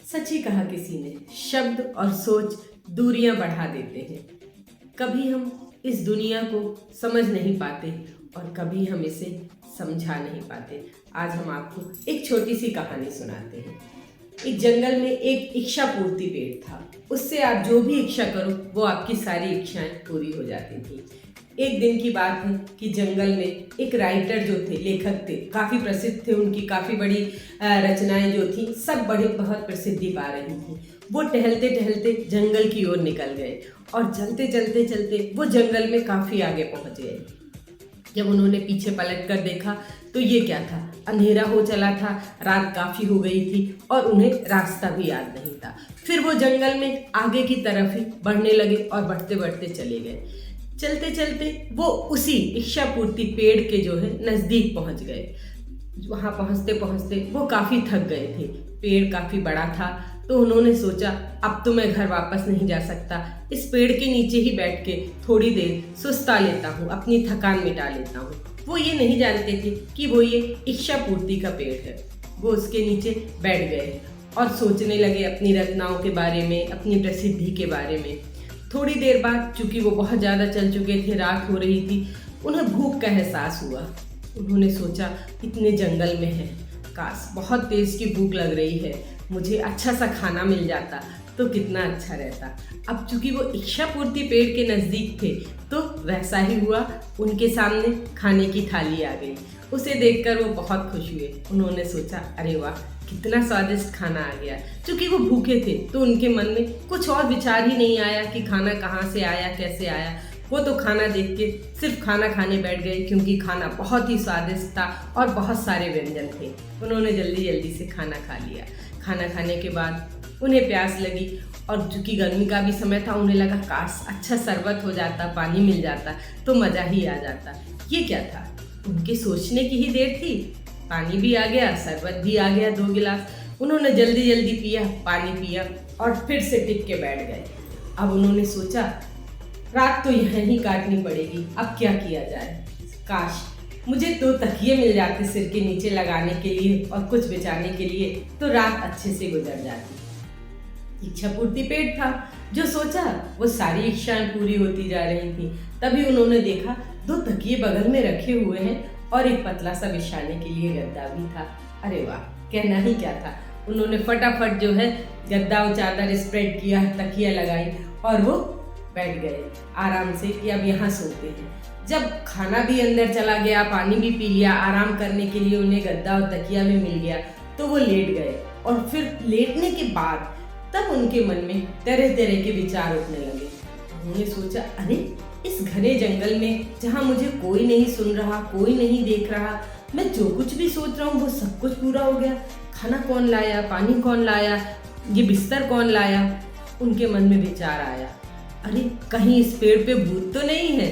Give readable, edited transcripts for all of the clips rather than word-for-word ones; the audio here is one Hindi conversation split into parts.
सच ही कहा किसी ने, शब्द और सोच दूरियां बढ़ा देते हैं। कभी हम इस दुनिया को समझ नहीं पाते और कभी हम इसे समझा नहीं पाते। आज हम आपको एक छोटी सी कहानी सुनाते हैं। एक जंगल में एक इच्छा पूर्ति पेड़ था। उससे आप जो भी इच्छा करो वो आपकी सारी इच्छाएं पूरी हो जाती थी। एक दिन की बात है कि जंगल में एक राइटर जो थे, लेखक थे, काफ़ी प्रसिद्ध थे। उनकी काफ़ी बड़ी रचनाएं जो थी सब बड़ी बहुत प्रसिद्धि पा रही थी। वो टहलते टहलते जंगल की ओर निकल गए और चलते चलते चलते वो जंगल में काफ़ी आगे पहुंच गए। जब उन्होंने पीछे पलट कर देखा तो ये क्या था, अंधेरा हो चला था, रात काफ़ी हो गई थी और उन्हें रास्ता भी याद नहीं था। फिर वो जंगल में आगे की तरफ ही बढ़ने लगे और बढ़ते बढ़ते चले गए। चलते चलते वो उसी इच्छा पूर्ति पेड़ के जो है नज़दीक पहुंच गए। वहां पहुंचते पहुंचते वो काफ़ी थक गए थे। पेड़ काफ़ी बड़ा था तो उन्होंने सोचा अब तो मैं घर वापस नहीं जा सकता, इस पेड़ के नीचे ही बैठ के थोड़ी देर सुस्ता लेता हूँ, अपनी थकान मिटा लेता हूँ। वो ये नहीं जानते थे कि वो ये इच्छा पूर्ति का पेड़ है। वो उसके नीचे बैठ गए और सोचने लगे अपनी रचनाओं के बारे में, अपनी प्रसिद्धि के बारे में। थोड़ी देर बाद, चूंकि वो बहुत ज़्यादा चल चुके थे, रात हो रही थी, उन्हें भूख का एहसास हुआ। उन्होंने सोचा इतने जंगल में है, काश बहुत तेज़ की भूख लग रही है, मुझे अच्छा सा खाना मिल जाता तो कितना अच्छा रहता। अब चूंकि वो इच्छा पूर्ति पेड़ के नज़दीक थे तो वैसा ही हुआ, उनके सामने खाने की थाली आ गई। उसे देखकर वो बहुत खुश हुए। उन्होंने सोचा अरे वाह, कितना स्वादिष्ट खाना आ गया। चूंकि वो भूखे थे तो उनके मन में कुछ और विचार ही नहीं आया कि खाना कहाँ से आया, कैसे आया। वो तो खाना देख के सिर्फ खाना खाने बैठ गए, क्योंकि खाना बहुत ही स्वादिष्ट था और बहुत सारे व्यंजन थे। उन्होंने जल्दी जल्दी से खाना खा लिया। खाना खाने के बाद उन्हें प्यास लगी और चूंकि गर्मी का भी समय था, उन्हें लगा काश अच्छा शरबत हो जाता, पानी मिल जाता तो मज़ा ही आ जाता। ये क्या था, उनके सोचने की ही देर थी। पानी भी आ गया, शरबत भी आ गया 2 गिलास। उन्होंने जल्दी जल्दी पिया, पानी पिया और फिर से टिक के बैठ गए। अब उन्होंने सोचा रात तो यहाँ ही काटनी पड़ेगी, अब क्या किया जाए। काश मुझे 2 तकिए मिल जाते सिर के नीचे लगाने के लिए और कुछ बिछाने के लिए, तो रात अच्छे से गुजर जाती। इच्छा पूर्ति पेड़ था, जो सोचा वो सारी इच्छाएं पूरी होती जा रही थी। तभी उन्होंने देखा 2 तकिए बगल में रखे हुए हैं और एक पतला सा बिछाने के लिए गद्दा भी था। अरे वाह, कहना ही क्या था। उन्होंने फटाफट जो है गद्दा और चादर स्प्रेड किया, तकिया लगाई और वो बैठ गए आराम से कि अब यहाँ सोते हैं। जब खाना भी अंदर चला गया, पानी भी पी लिया, आराम करने के लिए उन्हें गद्दा और तकिया भी मिल गया, तो वो लेट गए। और फिर लेटने के बाद तब उनके मन में तरह तरह के विचार उठने लगे। उन्होंने सोचा अरे इस घने जंगल में जहाँ मुझे कोई नहीं सुन रहा, कोई नहीं देख रहा, मैं जो कुछ भी सोच रहा हूँ वो सब कुछ पूरा हो गया। खाना कौन लाया, पानी कौन लाया, ये बिस्तर कौन लाया। उनके मन में विचार आया अरे कहीं इस पेड़ पे भूत तो नहीं है,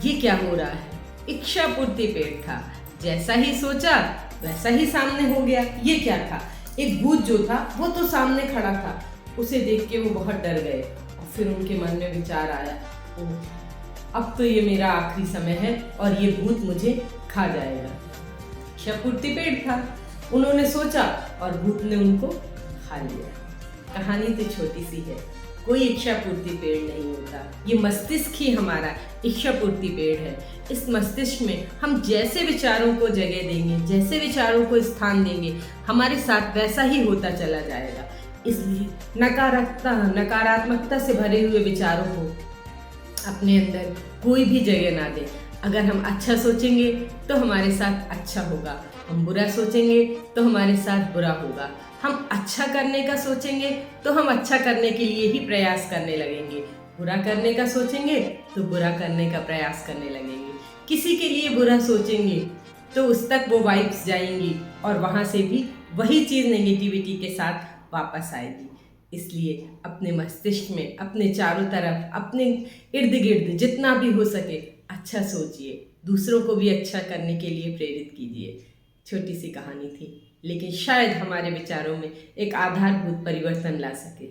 ये क्या हो रहा है। इच्छा पूर्ति पेड़ था, जैसा ही सोचा वैसा ही सामने हो गया। ये क्या था, एक भूत जो था वो तो सामने खड़ा था। उसे देख के वो बहुत डर गए और फिर उनके मन में विचार आया ओह अब तो ये मेरा आखिरी समय है और ये भूत मुझे खा जाएगा। इच्छा पूर्ति पेड़ था, उन्होंने सोचा और भूत ने उनको खा लिया। कहानी तो छोटी सी है, कोई इच्छा पूर्ति पेड़ नहीं होता। ये मस्तिष्क ही हमारा इच्छा पूर्ति पेड़ है। इस मस्तिष्क में हम जैसे विचारों को जगह देंगे, जैसे विचारों को स्थान देंगे, हमारे साथ वैसा ही होता चला जाएगा। इसलिए नकारात्मकता से भरे हुए विचारों को अपने अंदर कोई भी जगह ना दें। अगर हम अच्छा सोचेंगे तो हमारे साथ अच्छा होगा, हम बुरा सोचेंगे तो हमारे साथ बुरा होगा। हम अच्छा करने का सोचेंगे तो हम अच्छा करने के लिए ही प्रयास करने लगेंगे, बुरा करने का सोचेंगे तो बुरा करने का प्रयास करने लगेंगे। किसी के लिए बुरा सोचेंगे तो उस तक वो वाइब्स जाएंगी और वहाँ से भी वही चीज़ नेगेटिविटी के साथ वापस आएगी। इसलिए अपने मस्तिष्क में, अपने चारों तरफ, अपने इर्द गिर्द जितना भी हो सके अच्छा सोचिए, दूसरों को भी अच्छा करने के लिए प्रेरित कीजिए। छोटी सी कहानी थी, लेकिन शायद हमारे विचारों में एक आधारभूत परिवर्तन ला सके।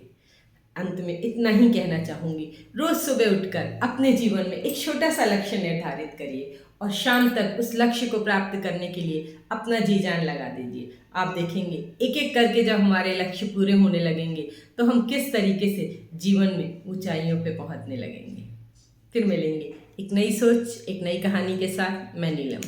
अंत में इतना ही कहना चाहूँगी, रोज़ सुबह उठकर अपने जीवन में एक छोटा सा लक्ष्य निर्धारित करिए और शाम तक उस लक्ष्य को प्राप्त करने के लिए अपना जी जान लगा दीजिए। आप देखेंगे एक एक करके जब हमारे लक्ष्य पूरे होने लगेंगे तो हम किस तरीके से जीवन में ऊंचाइयों पे पहुंचने लगेंगे। फिर मिलेंगे एक नई सोच, एक नई कहानी के साथ। मैं नीलम।